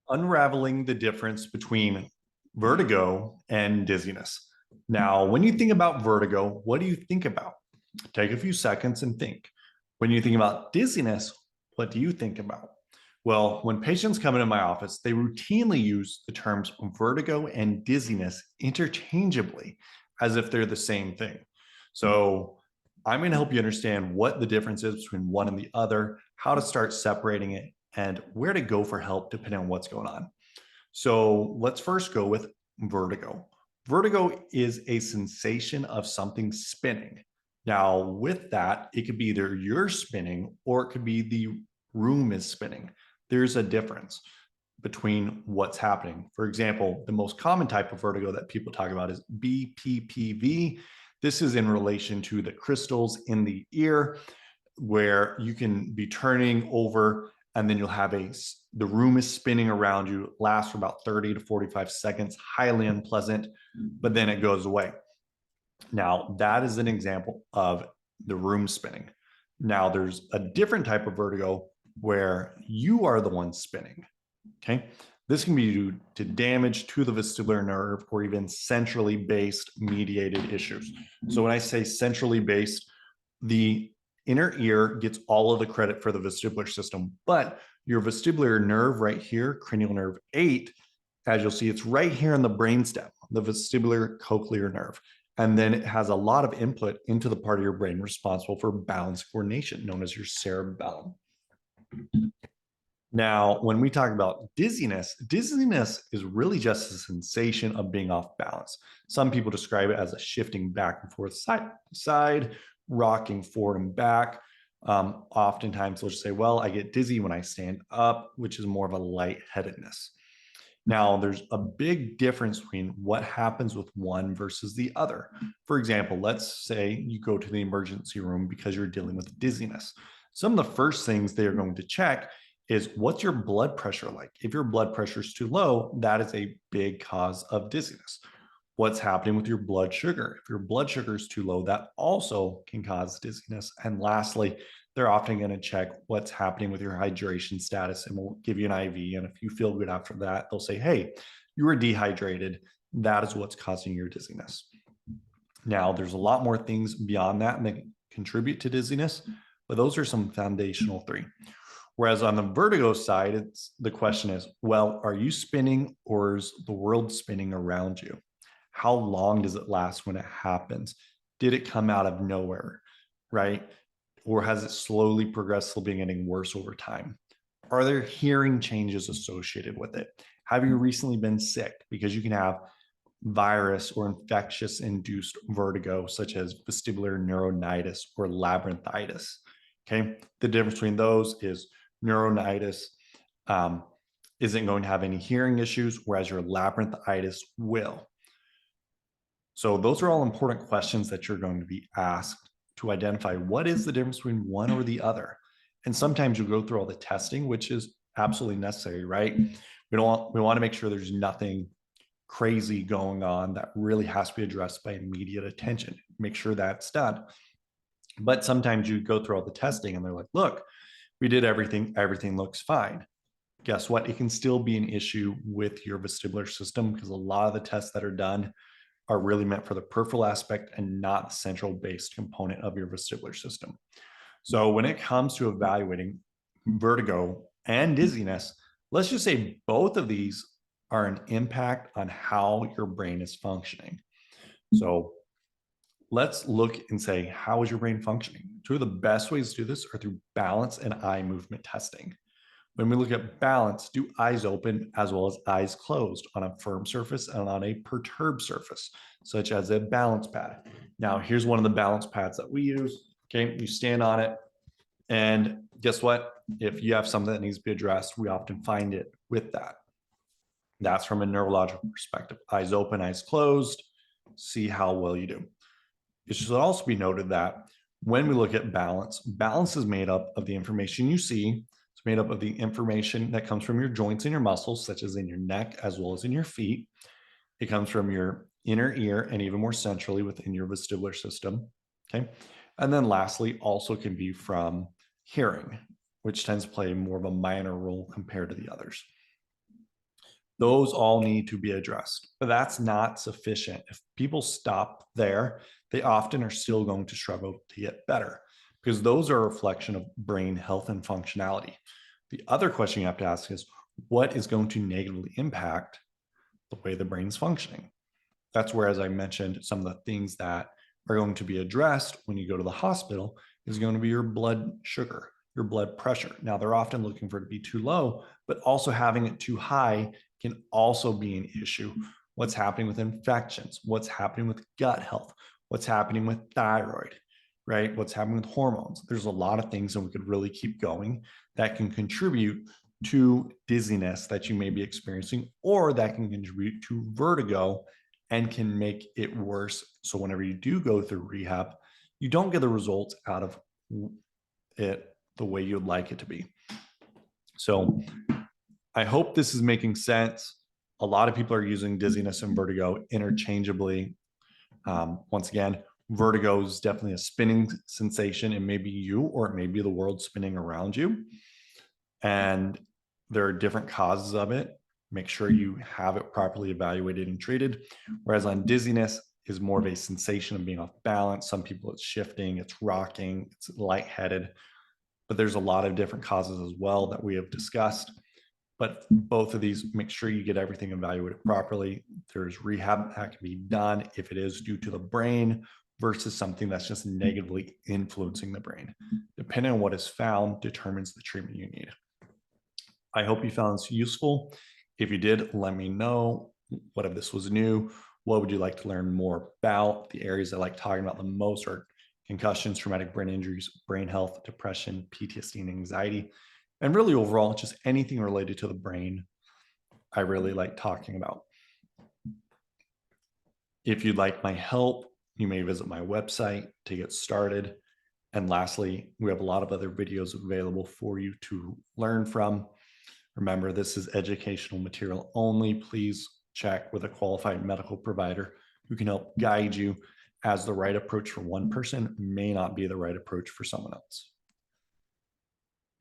unraveling the difference between vertigo and dizziness. Now, when you think about vertigo, what do you think about? Take a few seconds and think. When you think about dizziness, what do you think about? Well, when patients come into my office, they routinely use the terms vertigo and dizziness interchangeably as if they're the same thing. So, I'm going to help you understand what the difference is between one and the other, how to start separating it, and where to go for help depending on what's going on. So let's first go with vertigo. Vertigo is a sensation of something spinning. Now, with that, it could be either you're spinning or it could be the room is spinning. There's a difference between what's happening. For example, the most common type of vertigo that people talk about is BPPV. This is in relation to the crystals in the ear, where you can be turning over and then you'll have the room is spinning around you, lasts for about 30 to 45 seconds, highly unpleasant, but then it goes away. Now, that is an example of the room spinning. Now, there's a different type of vertigo where you are the one spinning. Okay. This can be due to damage to the vestibular nerve or even centrally based mediated issues. So, when I say centrally based, the inner ear gets all of the credit for the vestibular system, but your vestibular nerve right here, cranial nerve 8, as you'll see, it's right here in the brainstem, the vestibular cochlear nerve. And then it has a lot of input into the part of your brain responsible for balance coordination, known as your cerebellum. Now, when we talk about dizziness, dizziness is really just a sensation of being off balance. Some people describe it as a shifting back and forth side to side, rocking forward and back. Oftentimes they'll just say, well, I get dizzy when I stand up, which is more of a lightheadedness. Now, there's a big difference between what happens with one versus the other. For example, let's say you go to the emergency room because you're dealing with dizziness. Some of the first things they are going to check is what's your blood pressure like? If your blood pressure is too low, that is a big cause of dizziness. What's happening with your blood sugar? If your blood sugar is too low, that also can cause dizziness. And lastly, they're often going to check what's happening with your hydration status and will give you an IV. And if you feel good after that, they'll say, hey, you were dehydrated. That is what's causing your dizziness. Now, there's a lot more things beyond that that contribute to dizziness, but those are some foundational three. Whereas on the vertigo side, the question is, well, are you spinning or is the world spinning around you? How long does it last when it happens? Did it come out of nowhere, right? Or has it slowly, progressively been getting worse over time? Are there hearing changes associated with it? Have you recently been sick? Because you can have virus or infectious induced vertigo, such as vestibular neuronitis or labyrinthitis. Okay. The difference between those is neuronitis isn't going to have any hearing issues, whereas your labyrinthitis will. So those are all important questions that you're going to be asked to identify what is the difference between one or the other. And sometimes you'll go through all the testing, which is absolutely necessary, right? We want to make sure there's nothing crazy going on that really has to be addressed by immediate attention. Make sure that's done. But sometimes you go through all the testing and they're like, look, we did everything looks fine. Guess what? It can still be an issue with your vestibular system because a lot of the tests that are done are really meant for the peripheral aspect and not the central based component of your vestibular system. So when it comes to evaluating vertigo and dizziness, let's just say both of these are an impact on how your brain is functioning. So let's look and say, how is your brain functioning? Two of the best ways to do this are through balance and eye movement testing. When we look at balance, do eyes open as well as eyes closed on a firm surface and on a perturbed surface, such as a balance pad. Now, here's one of the balance pads that we use. Okay, you stand on it, and guess what? If you have something that needs to be addressed, we often find it with that. That's from a neurological perspective. Eyes open, eyes closed, see how well you do. It should also be noted that when we look at balance, balance is made up of the information you see. It's made up of the information that comes from your joints and your muscles, such as in your neck as well as in your feet. It comes from your inner ear and even more centrally within your vestibular system. Okay. And then lastly, also can be from hearing, which tends to play more of a minor role compared to the others. Those all need to be addressed. But that's not sufficient. If people stop there, they often are still going to struggle to get better because those are a reflection of brain health and functionality. The other question you have to ask is what is going to negatively impact the way the brain's functioning? That's where, as I mentioned, some of the things that are going to be addressed when you go to the hospital is going to be your blood sugar, your blood pressure. Now, they're often looking for it to be too low, but also having it too high can also be an issue. What's happening with infections? What's happening with gut health? What's happening with thyroid, right? What's happening with hormones? There's a lot of things, and we could really keep going that can contribute to dizziness that you may be experiencing, or that can contribute to vertigo and can make it worse. So whenever you do go through rehab, you don't get the results out of it the way you'd like it to be. So I hope this is making sense. A lot of people are using dizziness and vertigo interchangeably. Once again, vertigo is definitely a spinning sensation. It may be you, or it may be the world spinning around you. And there are different causes of it. Make sure you have it properly evaluated and treated. Whereas on dizziness is more of a sensation of being off balance. Some people it's shifting, it's rocking, it's lightheaded, but there's a lot of different causes as well that we have discussed. But both of these, make sure you get everything evaluated properly. There's rehab that can be done if it is due to the brain versus something that's just negatively influencing the brain. Depending on what is found determines the treatment you need. I hope you found this useful. If you did, let me know. What if this was new? What would you like to learn more about? The areas I like talking about the most are concussions, traumatic brain injuries, brain health, depression, PTSD, and anxiety. And really overall, just anything related to the brain, I really like talking about. If you'd like my help, you may visit my website to get started. And lastly, we have a lot of other videos available for you to learn from. Remember, this is educational material only. Please check with a qualified medical provider who can help guide you, as the right approach for one person may not be the right approach for someone else.